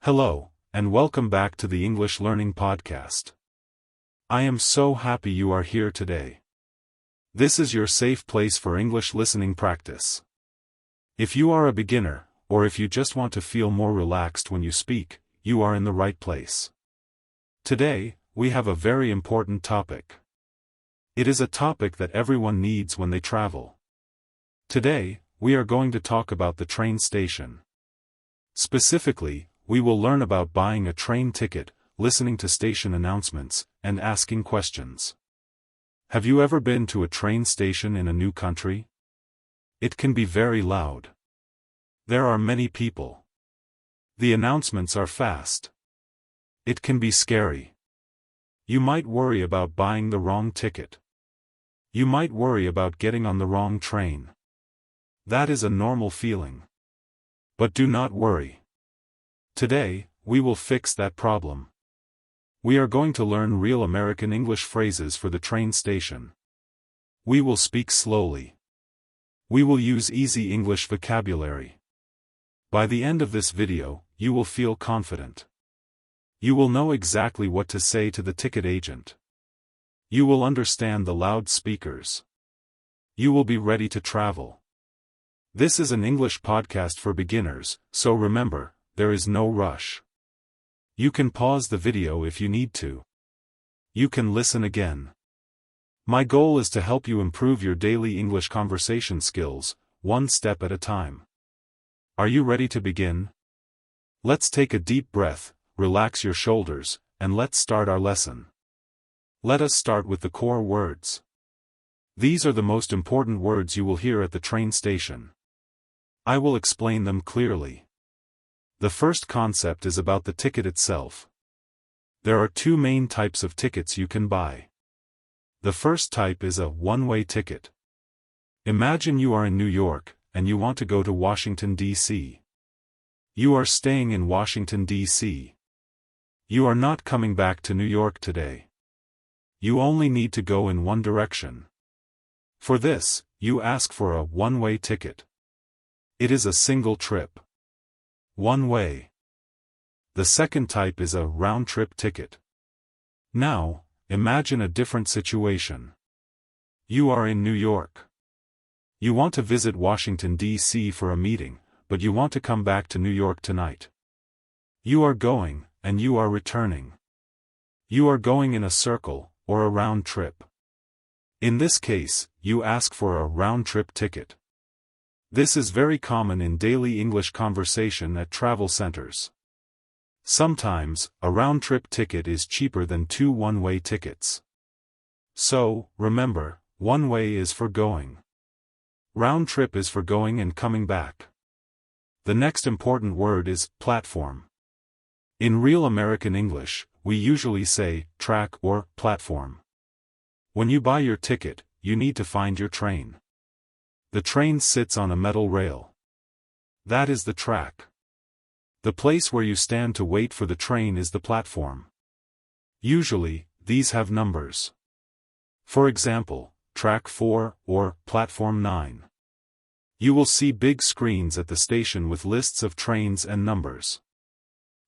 Hello, and welcome back to the English Learning Podcast. I am so happy you are here today. This is your safe place for English listening practice. If you are a beginner, or if you just want to feel more relaxed when you speak, you are in the right place. Today, we have a very important topic. It is a topic that everyone needs when they travel. Today, we are going to talk about the train station. Specifically, we will learn about buying a train ticket, listening to station announcements, and asking questions. Have you ever been to a train station in a new country? It can be very loud. There are many people. The announcements are fast. It can be scary. You might worry about buying the wrong ticket. You might worry about getting on the wrong train. That is a normal feeling. But do not worry. Today, we will fix that problem. We are going to learn real American English phrases for the train station. We will speak slowly. We will use easy English vocabulary. By the end of this video, you will feel confident. You will know exactly what to say to the ticket agent. You will understand the loudspeakers. You will be ready to travel. This is an English podcast for beginners, so remember, there is no rush. You can pause the video if you need to. You can listen again. My goal is to help you improve your daily English conversation skills, one step at a time. Are you ready to begin? Let's take a deep breath, relax your shoulders, and let's start our lesson. Let us start with the core words. These are the most important words you will hear at the train station. I will explain them clearly. The first concept is about the ticket itself. There are two main types of tickets you can buy. The first type is a one-way ticket. Imagine you are in New York, and you want to go to Washington, D.C. You are staying in Washington, D.C. You are not coming back to New York today. You only need to go in one direction. For this, you ask for a one-way ticket. It is a single trip. One way. The second type is a round-trip ticket. Now, imagine a different situation. You are in New York. You want to visit Washington, D.C. for a meeting, but you want to come back to New York tonight. You are going, and you are returning. You are going in a circle, or a round trip. In this case, you ask for a round-trip ticket. This is very common in daily English conversation at travel centers. Sometimes, a round-trip ticket is cheaper than two one-way tickets. So, remember, one-way is for going. Round-trip is for going and coming back. The next important word is platform. In real American English, we usually say track or platform. When you buy your ticket, you need to find your train. The train sits on a metal rail. That is the track. The place where you stand to wait for the train is the platform. Usually, these have numbers. For example, track 4 or platform 9. You will see big screens at the station with lists of trains and numbers.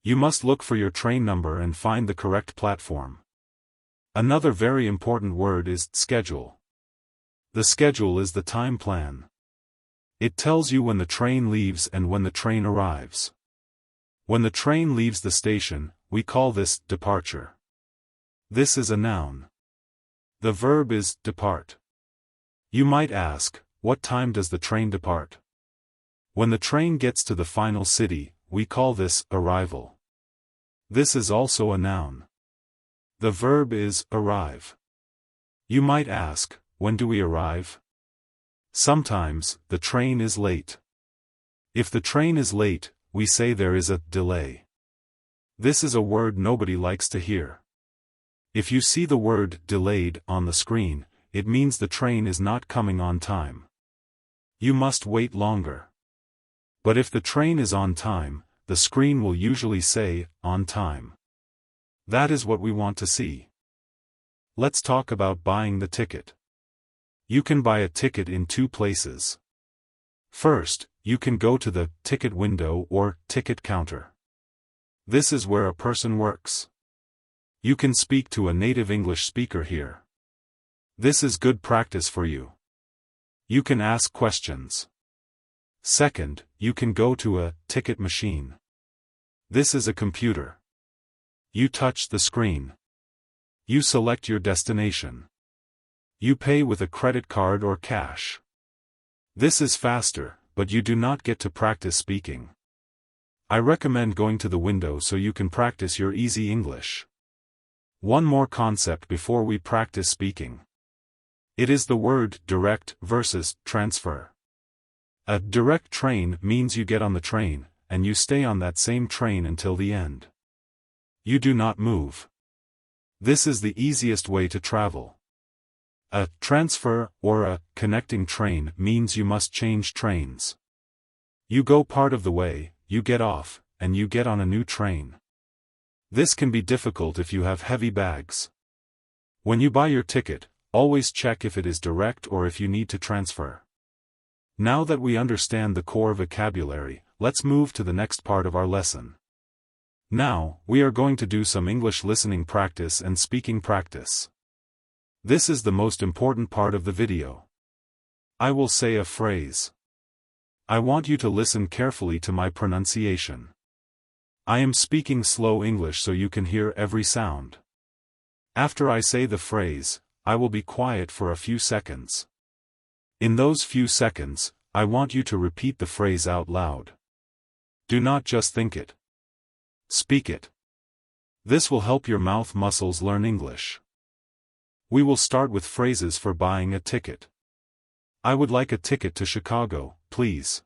You must look for your train number and find the correct platform. Another very important word is schedule. The schedule is the time plan. It tells you when the train leaves and when the train arrives. When the train leaves the station, we call this departure. This is a noun. The verb is depart. You might ask, what time does the train depart? When the train gets to the final city, we call this arrival. This is also a noun. The verb is arrive. You might ask, when do we arrive? Sometimes, the train is late. If the train is late, we say there is a delay. This is a word nobody likes to hear. If you see the word delayed on the screen, it means the train is not coming on time. You must wait longer. But if the train is on time, the screen will usually say, on time. That is what we want to see. Let's talk about buying the ticket. You can buy a ticket in two places. First, you can go to the ticket window or ticket counter. This is where a person works. You can speak to a native English speaker here. This is good practice for you. You can ask questions. Second, you can go to a ticket machine. This is a computer. You touch the screen. You select your destination. You pay with a credit card or cash. This is faster, but you do not get to practice speaking. I recommend going to the window so you can practice your easy English. One more concept before we practice speaking. It is the word direct versus transfer. A direct train means you get on the train, and you stay on that same train until the end. You do not move. This is the easiest way to travel. A transfer, or a connecting train, means you must change trains. You go part of the way, you get off, and you get on a new train. This can be difficult if you have heavy bags. When you buy your ticket, always check if it is direct or if you need to transfer. Now that we understand the core vocabulary, let's move to the next part of our lesson. Now, we are going to do some English listening practice and speaking practice. This is the most important part of the video. I will say a phrase. I want you to listen carefully to my pronunciation. I am speaking slow English so you can hear every sound. After I say the phrase, I will be quiet for a few seconds. In those few seconds, I want you to repeat the phrase out loud. Do not just think it. Speak it. This will help your mouth muscles learn English. We will start with phrases for buying a ticket. I would like a ticket to Chicago, please.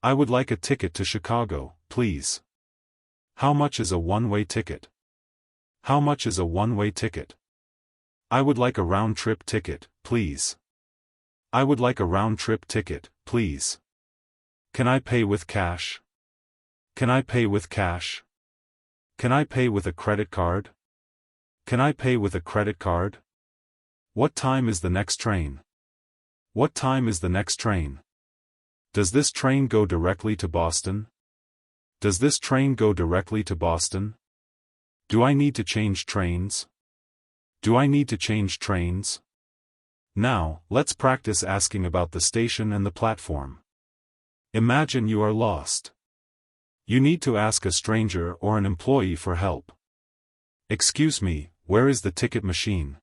I would like a ticket to Chicago, please. How much is a one-way ticket? How much is a one-way ticket? I would like a round-trip ticket, please. I would like a round-trip ticket, please. Can I pay with cash? Can I pay with cash? Can I pay with a credit card? Can I pay with a credit card? What time is the next train? What time is the next train? Does this train go directly to Boston? Does this train go directly to Boston? Do I need to change trains? Do I need to change trains? Now, let's practice asking about the station and the platform. Imagine you are lost. You need to ask a stranger or an employee for help. Excuse me, where is the ticket machine?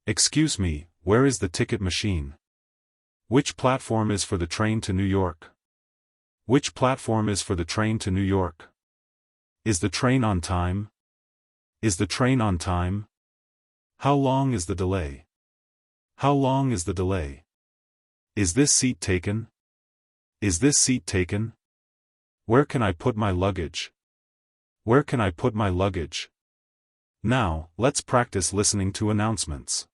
Excuse me, where is the ticket machine? Which platform is for the train to New York? Which platform is for the train to New York? Is the train on time? Is the train on time? How long is the delay? How long is the delay? Is this seat taken? Is this seat taken? Where can I put my luggage? Where can I put my luggage? Now, let's practice listening to announcements.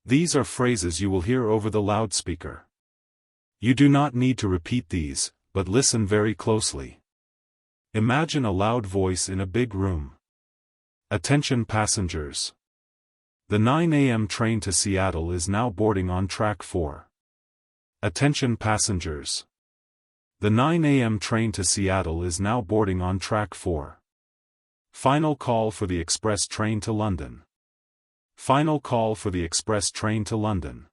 These are phrases you will hear over the loudspeaker. You do not need to repeat these, but listen very closely. Imagine a loud voice in a big room. Attention passengers. The 9 a.m. train to Seattle is now boarding on track 4. Attention passengers. The 9 a.m. train to Seattle is now boarding on track 4. Final call for the express train to London. Final call for the express train to London.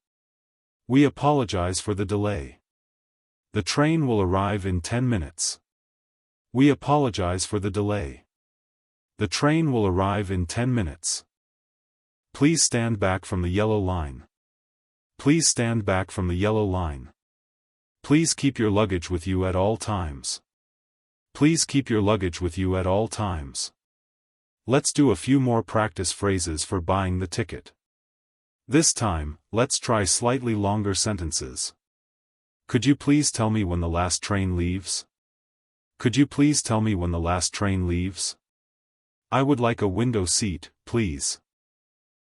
We apologize for the delay. The train will arrive in 10 minutes. We apologize for the delay. The train will arrive in 10 minutes. Please stand back from the yellow line. Please stand back from the yellow line. Please keep your luggage with you at all times. Please keep your luggage with you at all times. Let's do a few more practice phrases for buying the ticket. This time, let's try slightly longer sentences. Could you please tell me when the last train leaves? Could you please tell me when the last train leaves? I would like a window seat, please.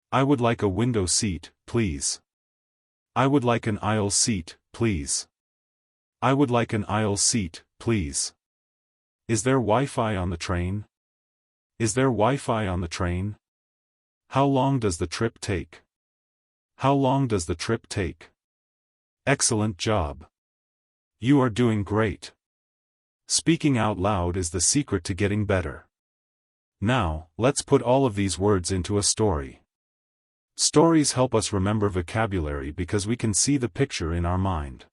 I would like a window seat, please. I would like an aisle seat, please. I would like an aisle seat, please. Is there Wi-Fi on the train? Is there Wi-Fi on the train? How long does the trip take? How long does the trip take? Excellent job. You are doing great. Speaking out loud is the secret to getting better. Now, let's put all of these words into a story. Stories help us remember vocabulary because we can see the picture in our mind.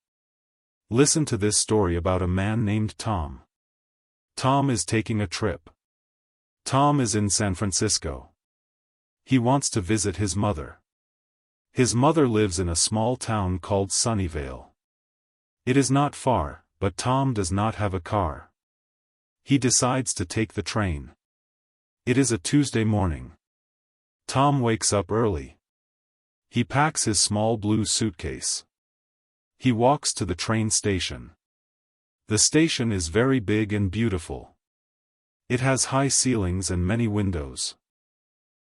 Listen to this story about a man named Tom. Tom is taking a trip. Tom is in San Francisco. He wants to visit his mother. His mother lives in a small town called Sunnyvale. It is not far, but Tom does not have a car. He decides to take the train. It is a Tuesday morning. Tom wakes up early. He packs his small blue suitcase. He walks to the train station. The station is very big and beautiful. It has high ceilings and many windows.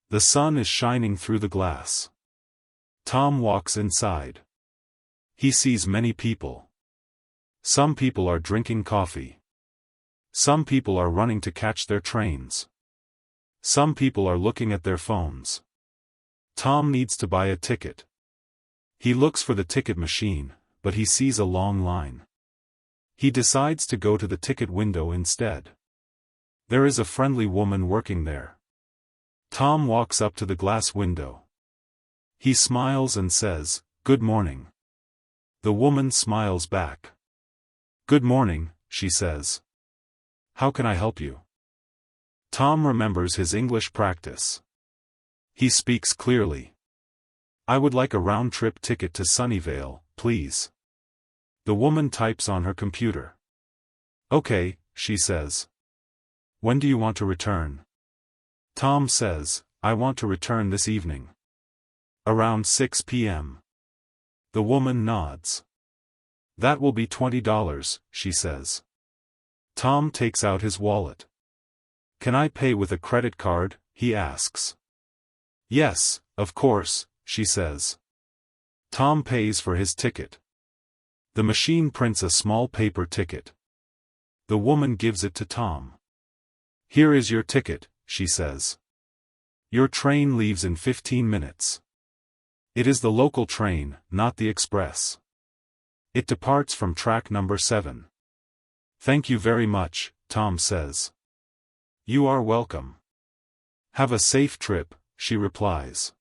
The sun is shining through the glass. Tom walks inside. He sees many people. Some people are drinking coffee. Some people are running to catch their trains. Some people are looking at their phones. Tom needs to buy a ticket. He looks for the ticket machine, but he sees a long line. He decides to go to the ticket window instead. There is a friendly woman working there. Tom walks up to the glass window. He smiles and says, "Good morning." The woman smiles back. "Good morning," she says. "How can I help you?" Tom remembers his English practice. He speaks clearly. "I would like a round-trip ticket to Sunnyvale, please." The woman types on her computer. "Okay," she says. "When do you want to return?" Tom says, "I want to return this evening. Around 6 p.m. The woman nods. "That will be $20, she says. Tom takes out his wallet. "Can I pay with a credit card?" he asks. "Yes, of course," she says. Tom pays for his ticket. The machine prints a small paper ticket. The woman gives it to Tom. "Here is your ticket," she says. "Your train leaves in 15 minutes. It is the local train, not the express. It departs from track number 7. "Thank you very much," Tom says. "You are welcome. Have a safe trip," she replies.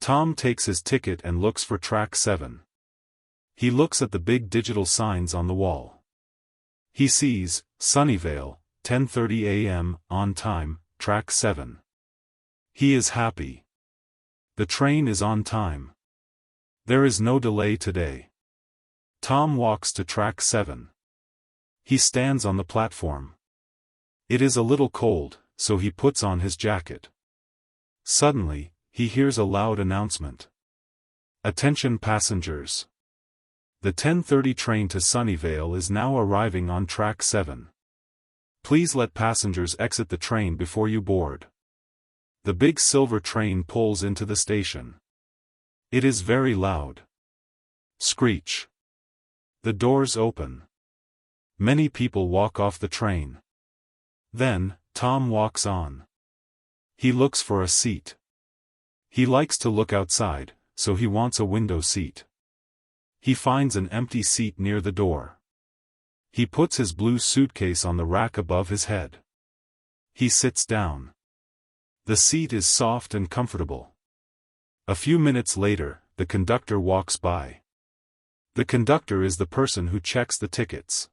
Tom takes his ticket and looks for track 7. He looks at the big digital signs on the wall. He sees, Sunnyvale, 10:30 a.m., on time, track 7. He is happy. The train is on time. There is no delay today. Tom walks to track 7. He stands on the platform. It is a little cold, so he puts on his jacket. Suddenly, he hears a loud announcement. "Attention passengers. The 10:30 train to Sunnyvale is now arriving on track 7. Please let passengers exit the train before you board." The big silver train pulls into the station. It is very loud. Screech. The doors open. Many people walk off the train. Then, Tom walks on. He looks for a seat. He likes to look outside, so he wants a window seat. He finds an empty seat near the door. He puts his blue suitcase on the rack above his head. He sits down. The seat is soft and comfortable. A few minutes later, the conductor walks by. The conductor is the person who checks the tickets.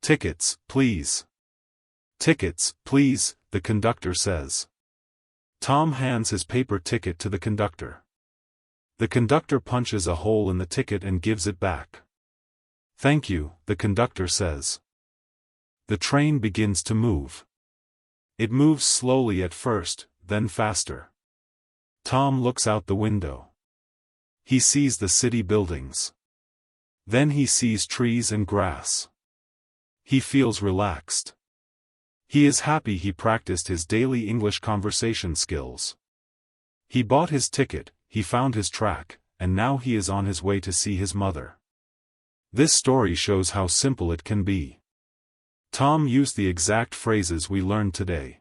"Tickets, please." "Tickets, please," the conductor says. Tom hands his paper ticket to the conductor. The conductor punches a hole in the ticket and gives it back. "Thank you," the conductor says. The train begins to move. It moves slowly at first, then faster. Tom looks out the window. He sees the city buildings. Then he sees trees and grass. He feels relaxed. He is happy he practiced his daily English conversation skills. He bought his ticket, he found his track, and now he is on his way to see his mother. This story shows how simple it can be. Tom used the exact phrases we learned today.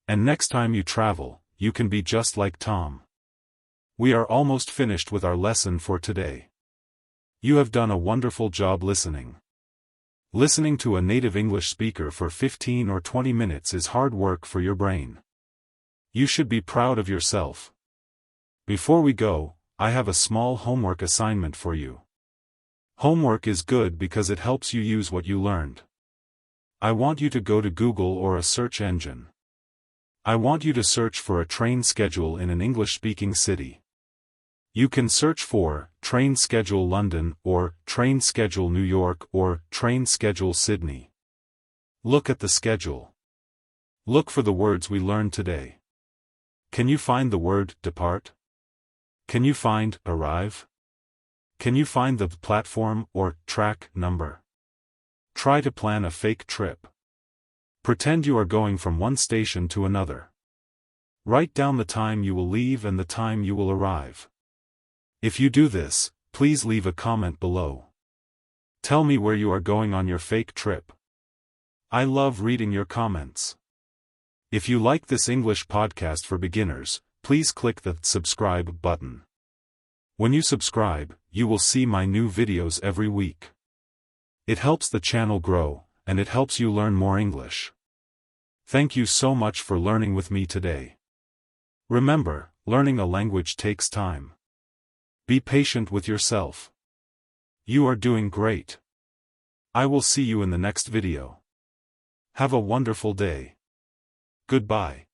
And next time you travel, you can be just like Tom. We are almost finished with our lesson for today. You have done a wonderful job listening. Listening to a native English speaker for 15 or 20 minutes is hard work for your brain. You should be proud of yourself. Before we go, I have a small homework assignment for you. Homework is good because it helps you use what you learned. I want you to go to Google or a search engine. I want you to search for a train schedule in an English-speaking city. You can search for train schedule London or train schedule New York or train schedule Sydney. Look at the schedule. Look for the words we learned today. Can you find the word depart? Can you find arrive? Can you find the platform or track number? Try to plan a fake trip. Pretend you are going from one station to another. Write down the time you will leave and the time you will arrive. If you do this, please leave a comment below. Tell me where you are going on your fake trip. I love reading your comments. If you like this English podcast for beginners, please click the subscribe button. When you subscribe, you will see my new videos every week. It helps the channel grow, and it helps you learn more English. Thank you so much for learning with me today. Remember, learning a language takes time. Be patient with yourself. You are doing great. I will see you in the next video. Have a wonderful day. Goodbye.